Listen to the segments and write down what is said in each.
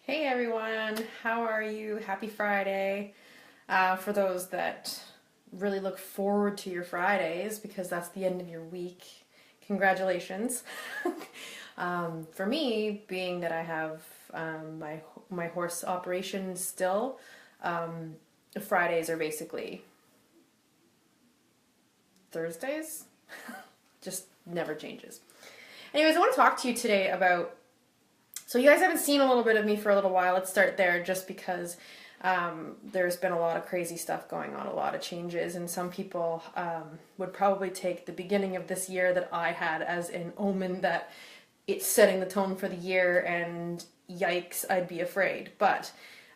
Hey everyone, how are you? Happy Friday. For those that really look forward to your Fridays because that's the end of your week, congratulations. For me, being that I have my horse operation still, um, Fridays are basically Thursdays. Just never changes. Anyways, I want to talk to you today about. So you guys haven't seen a little bit of me for a little while. Let's start there just because there's been a lot of crazy stuff going on, a lot of changes, and some people would probably take the beginning of this year that I had as an omen that it's setting the tone for the year and yikes, I'd be afraid. But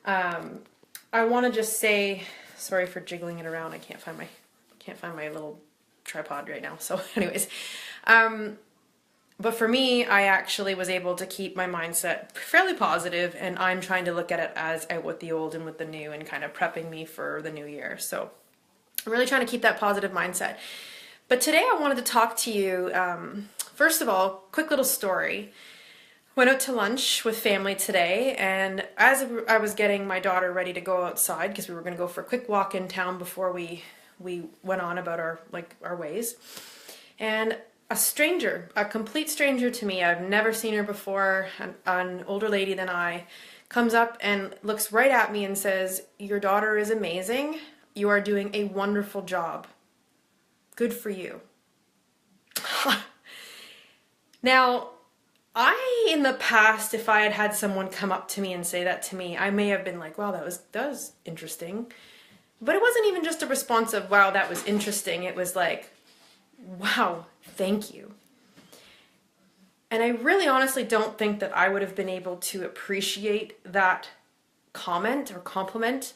I want to just say, sorry for jiggling it around. I can't find my little tripod right now. So anyways, but for me, I actually was able to keep my mindset fairly positive, and I'm trying to look at it as out with the old and with the new and kind of prepping me for the new year. So I'm really trying to keep that positive mindset. But today I wanted to talk to you, first of all, quick little story. Went out to lunch with family today, and as I was getting my daughter ready to go outside, because we were going to go for a quick walk in town before we went on about our ways, and a stranger, a complete stranger to me, I've never seen her before, an older lady than I, comes up and looks right at me and says, "Your daughter is amazing. You are doing a wonderful job. Good for you." Now, in the past, if I had had someone come up to me and say that to me, I may have been like, "Wow, that was interesting." But it wasn't even just a response of, "Wow, that was interesting." It was like, "Wow, thank you." And I really honestly don't think that I would have been able to appreciate that comment or compliment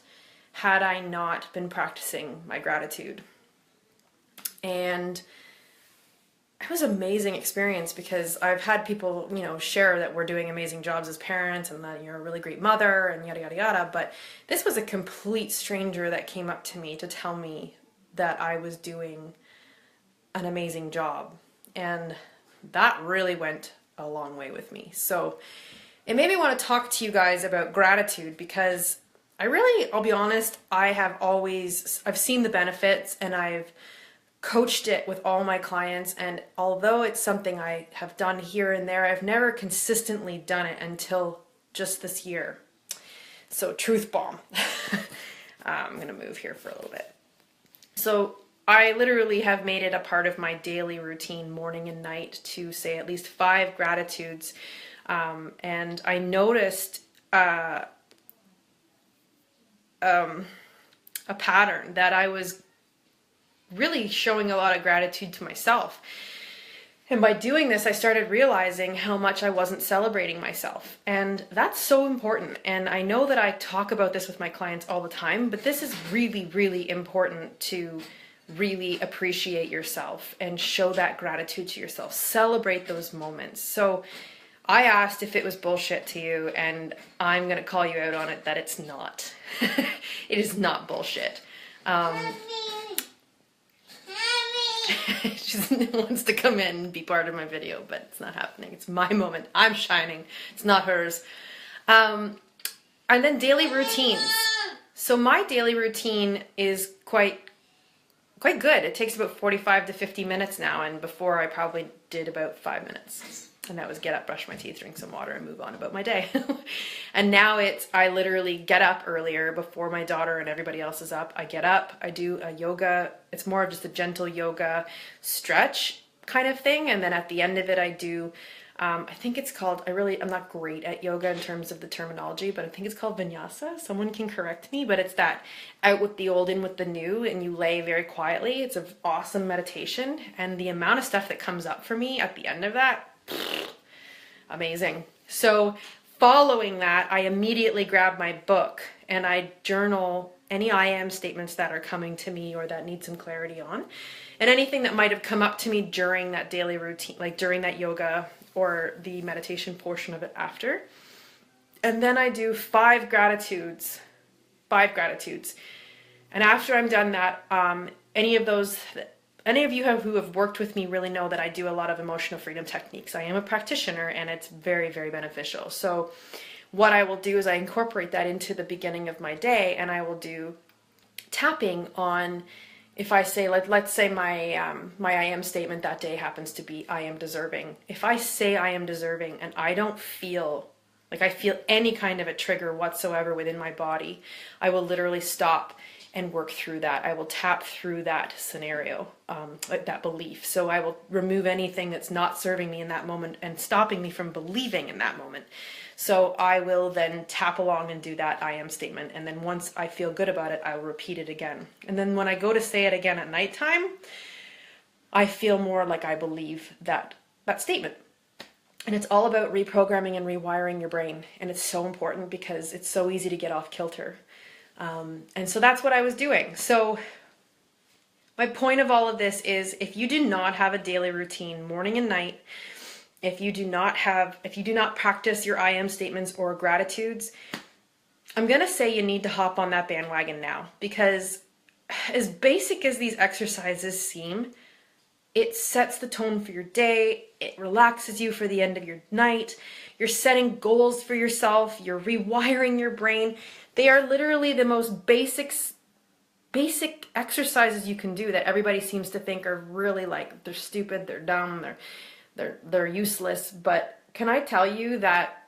had I not been practicing my gratitude. And it was an amazing experience because I've had people, share that we're doing amazing jobs as parents and that you're a really great mother and yada, yada, yada. But this was a complete stranger that came up to me to tell me that I was doing an amazing job. And that really went a long way with me. So it made me want to talk to you guys about gratitude because I'll be honest, I've seen the benefits and I've coached it with all my clients. And although it's something I have done here and there, I've never consistently done it until just this year. So truth bomb. I'm going to move here for a little bit. So I literally have made it a part of my daily routine, morning and night, to say at least 5 gratitudes. And I noticed a pattern that I was really showing a lot of gratitude to myself. And by doing this, I started realizing how much I wasn't celebrating myself. And that's so important. And I know that I talk about this with my clients all the time, but this is really, really important to really appreciate yourself and show that gratitude to yourself. Celebrate those moments. So I asked if it was bullshit to you, and I'm going to call you out on it that it's not. It is not bullshit. She wants to come in and be part of my video, but it's not happening. It's my moment. I'm shining. It's not hers. And then daily routines. So my daily routine is quite good. It takes about 45 to 50 minutes now, and before I probably did about 5 minutes. And that was get up, brush my teeth, drink some water, and move on about my day. And now I literally get up earlier before my daughter and everybody else is up. I get up, I do a yoga. It's more of just a gentle yoga stretch kind of thing. And then at the end of it, I do, I think it's called, I'm not great at yoga in terms of the terminology, but I think it's called vinyasa. Someone can correct me, but it's that out with the old, in with the new, and you lay very quietly. It's an awesome meditation. And the amount of stuff that comes up for me at the end of that, amazing. So following that, I immediately grab my book and I journal any I am statements that are coming to me or that need some clarity on, and anything that might have come up to me during that daily routine, like during that yoga or the meditation portion of it after. And then I do 5 gratitudes. And after I'm done that, any of you who have worked with me really know that I do a lot of emotional freedom techniques. I am a practitioner and it's very, very beneficial. So what I will do is I incorporate that into the beginning of my day, and I will do tapping on, if I say, let's say my I am statement that day happens to be I am deserving. If I say I am deserving and I don't feel like I feel any kind of a trigger whatsoever within my body, I will literally stop and work through that. I will tap through that scenario, that belief. So I will remove anything that's not serving me in that moment and stopping me from believing in that moment. So I will then tap along and do that I am statement. And then once I feel good about it, I will repeat it again. And then when I go to say it again at nighttime, I feel more like I believe that statement. And it's all about reprogramming and rewiring your brain. And it's so important because it's so easy to get off kilter. And so that's what I was doing. So my point of all of this is, if you do not have a daily routine, morning and night, if you do not practice your I am statements or gratitudes, I'm going to say you need to hop on that bandwagon now, because as basic as these exercises seem, it sets the tone for your day. It relaxes you for the end of your night. You're setting goals for yourself. You're rewiring your brain. They are literally the most basic exercises you can do that everybody seems to think are really like, they're stupid, they're dumb, they're useless. But can I tell you that,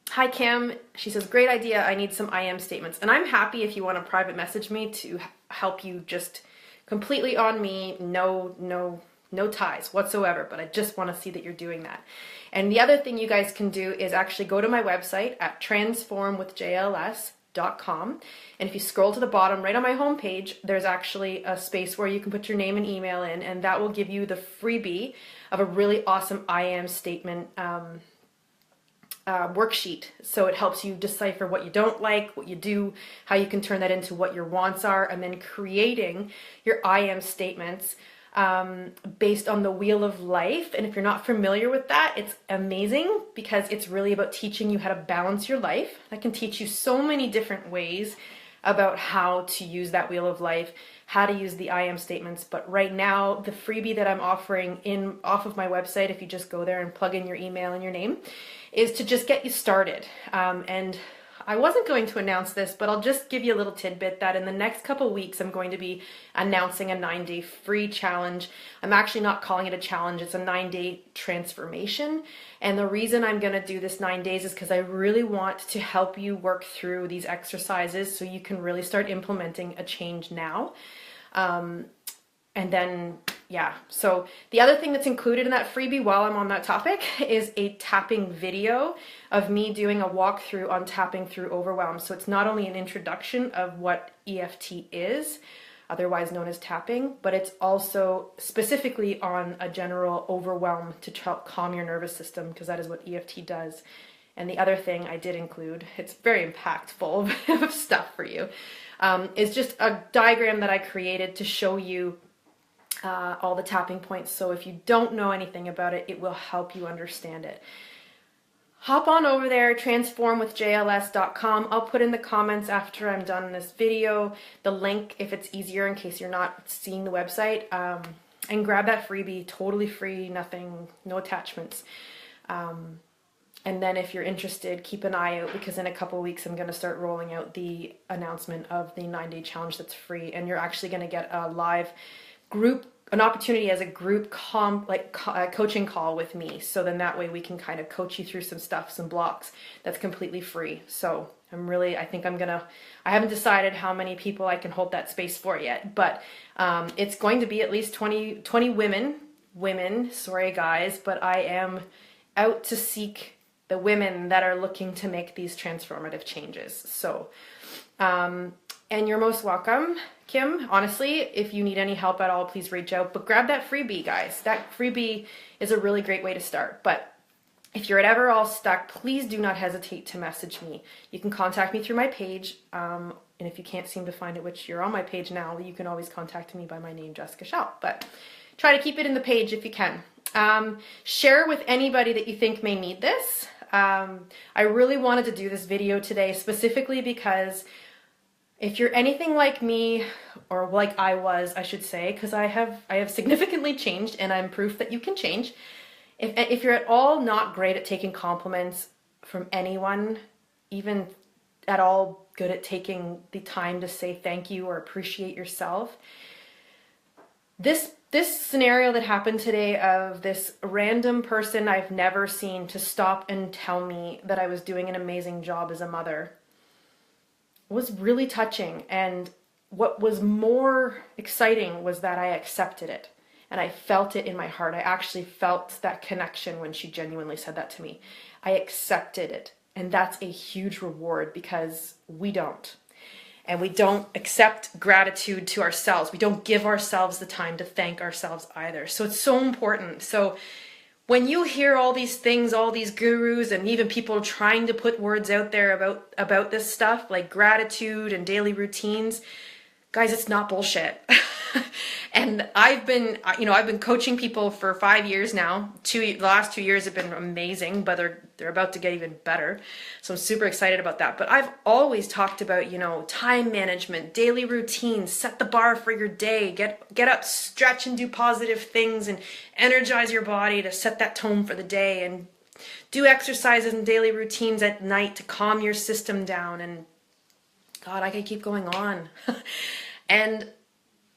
hi Kim, she says, great idea, I need some I am statements. And I'm happy if you want to private message me to help you, just completely on me, no ties whatsoever, but I just want to see that you're doing that. And the other thing you guys can do is actually go to my website at transformwithjls.com. And if you scroll to the bottom right on my homepage, there's actually a space where you can put your name and email in, and that will give you the freebie of a really awesome I am statement worksheet. So it helps you decipher what you don't like, what you do, how you can turn that into what your wants are, and then creating your I am statements based on the wheel of life. And if you're not familiar with that, it's amazing, because it's really about teaching you how to balance your life. That can teach you so many different ways about how to use that wheel of life, how to use the I am statements. But right now, the freebie that I'm offering off of my website, if you just go there and plug in your email and your name, is to just get you started. And I wasn't going to announce this, but I'll just give you a little tidbit that in the next couple weeks, I'm going to be announcing a 9-day free challenge. I'm actually not calling it a challenge. It's a 9-day transformation. And the reason I'm going to do this 9 days is because I really want to help you work through these exercises so you can really start implementing a change now. And then, yeah, so the other thing that's included in that freebie, while I'm on that topic, is a tapping video of me doing a walkthrough on tapping through overwhelm. So it's not only an introduction of what EFT is, otherwise known as tapping, but it's also specifically on a general overwhelm to help calm your nervous system, because that is what EFT does. And the other thing I did include, it's very impactful of stuff for you, is just a diagram that I created to show you all the tapping points. So if you don't know anything about it, it will help you understand it. Hop on over there, transformwithjls.com. I'll put in the comments after I'm done this video the link, if it's easier in case you're not seeing the website, and grab that freebie, totally free, nothing, no attachments. And then if you're interested, keep an eye out, because in a couple of weeks I'm going to start rolling out the announcement of the 9-day challenge that's free, and you're actually going to get a live group, an opportunity as a group coaching call with me. So then that way we can kind of coach you through some stuff, some blocks, that's completely free. So I haven't decided how many people I can hold that space for yet, but it's going to be at least 20 women, sorry guys, but I am out to seek the women that are looking to make these transformative changes. So, and you're most welcome, Kim. Honestly, if you need any help at all, please reach out. But grab that freebie, guys. That freebie is a really great way to start. But if you're ever all stuck, please do not hesitate to message me. You can contact me through my page. And if you can't seem to find it, which you're on my page now, you can always contact me by my name, Jessica Schell. But try to keep it in the page if you can. Share with anybody that you think may need this. I really wanted to do this video today specifically because if you're anything like me, or like I was, I should say, because I have significantly changed, and I'm proof that you can change. If you're at all not great at taking compliments from anyone, even at all good at taking the time to say thank you or appreciate yourself. This scenario that happened today of this random person I've never seen to stop and tell me that I was doing an amazing job as a mother was really touching. And what was more exciting was that I accepted it and I felt it in my heart. I actually felt that connection when she genuinely said that to me. I accepted it. And that's a huge reward, because we don't. And we don't accept gratitude to ourselves. We don't give ourselves the time to thank ourselves either. So it's so important. So when you hear all these things, all these gurus and even people trying to put words out there about this stuff, like gratitude and daily routines, guys, it's not bullshit. And I've been coaching people for 5 years now. The last 2 years have been amazing, but they're about to get even better. So I'm super excited about that. But I've always talked about, time management, daily routines, set the bar for your day, get up, stretch and do positive things and energize your body to set that tone for the day, and do exercises and daily routines at night to calm your system down. And God, I could keep going on. And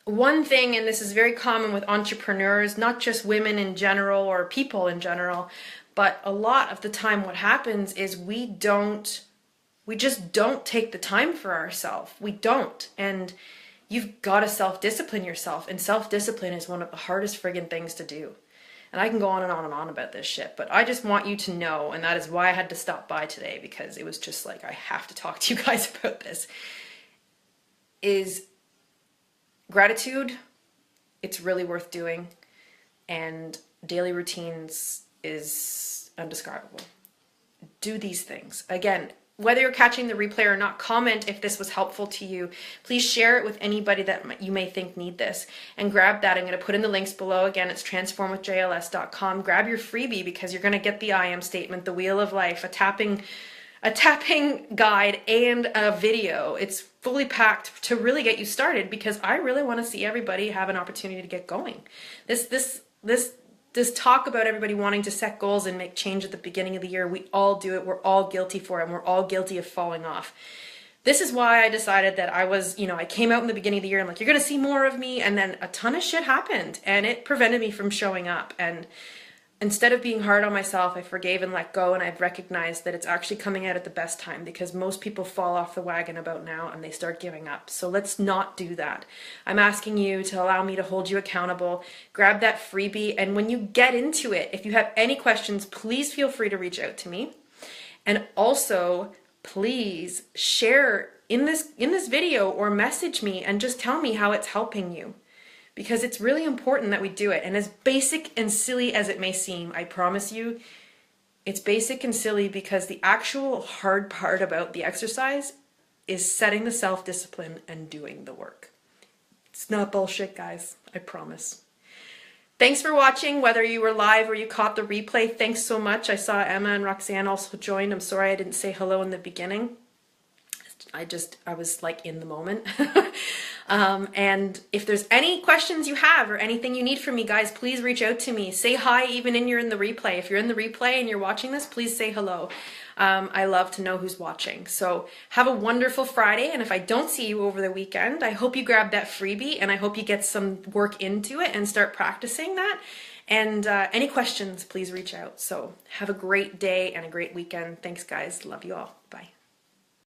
one thing, and this is very common with entrepreneurs, not just women in general or people in general, but a lot of the time what happens is we just don't take the time for ourselves. We don't. And you've got to self-discipline yourself. And self-discipline is one of the hardest friggin' things to do. And I can go on and on and on about this shit, but I just want you to know, and that is why I had to stop by today, because it was just like, I have to talk to you guys about this, is gratitude. It's really worth doing. And daily routines is undescribable. Do these things. Again, whether you're catching the replay or not, comment if this was helpful to you. Please share it with anybody that you may think need this. And grab that. I'm going to put in the links below. Again, it's transformwithjls.com. Grab your freebie, because you're going to get the I Am Statement, the Wheel of Life, a tapping guide, and a video. It's fully packed to really get you started, because I really want to see everybody have an opportunity to get going. This talk about everybody wanting to set goals and make change at the beginning of the year, we all do it. We're all guilty for it, and we're all guilty of falling off. This is why I decided that I came out in the beginning of the year, I'm like, you're going to see more of me, and then a ton of shit happened, and it prevented me from showing up. And instead of being hard on myself, I forgave and let go, and I've recognized that it's actually coming out at the best time, because most people fall off the wagon about now and they start giving up. So let's not do that. I'm asking you to allow me to hold you accountable. Grab that freebie, and when you get into it, if you have any questions, please feel free to reach out to me. And also, please share in this video or message me and just tell me how it's helping you. Because it's really important that we do it. And as basic and silly as it may seem, I promise you, it's basic and silly, because the actual hard part about the exercise is setting the self-discipline and doing the work. It's not bullshit, guys. I promise. Thanks for watching, whether you were live or you caught the replay. Thanks so much. I saw Emma and Roxanne also joined. I'm sorry I didn't say hello in the beginning. I was like in the moment. And if there's any questions you have or anything you need from me, guys, please reach out to me. Say hi even in the replay. If you're in the replay and you're watching this, please say hello. I love to know who's watching. So have a wonderful Friday. And if I don't see you over the weekend, I hope you grab that freebie, and I hope you get some work into it and start practicing that. And any questions, please reach out. So have a great day and a great weekend. Thanks, guys. Love you all. Bye.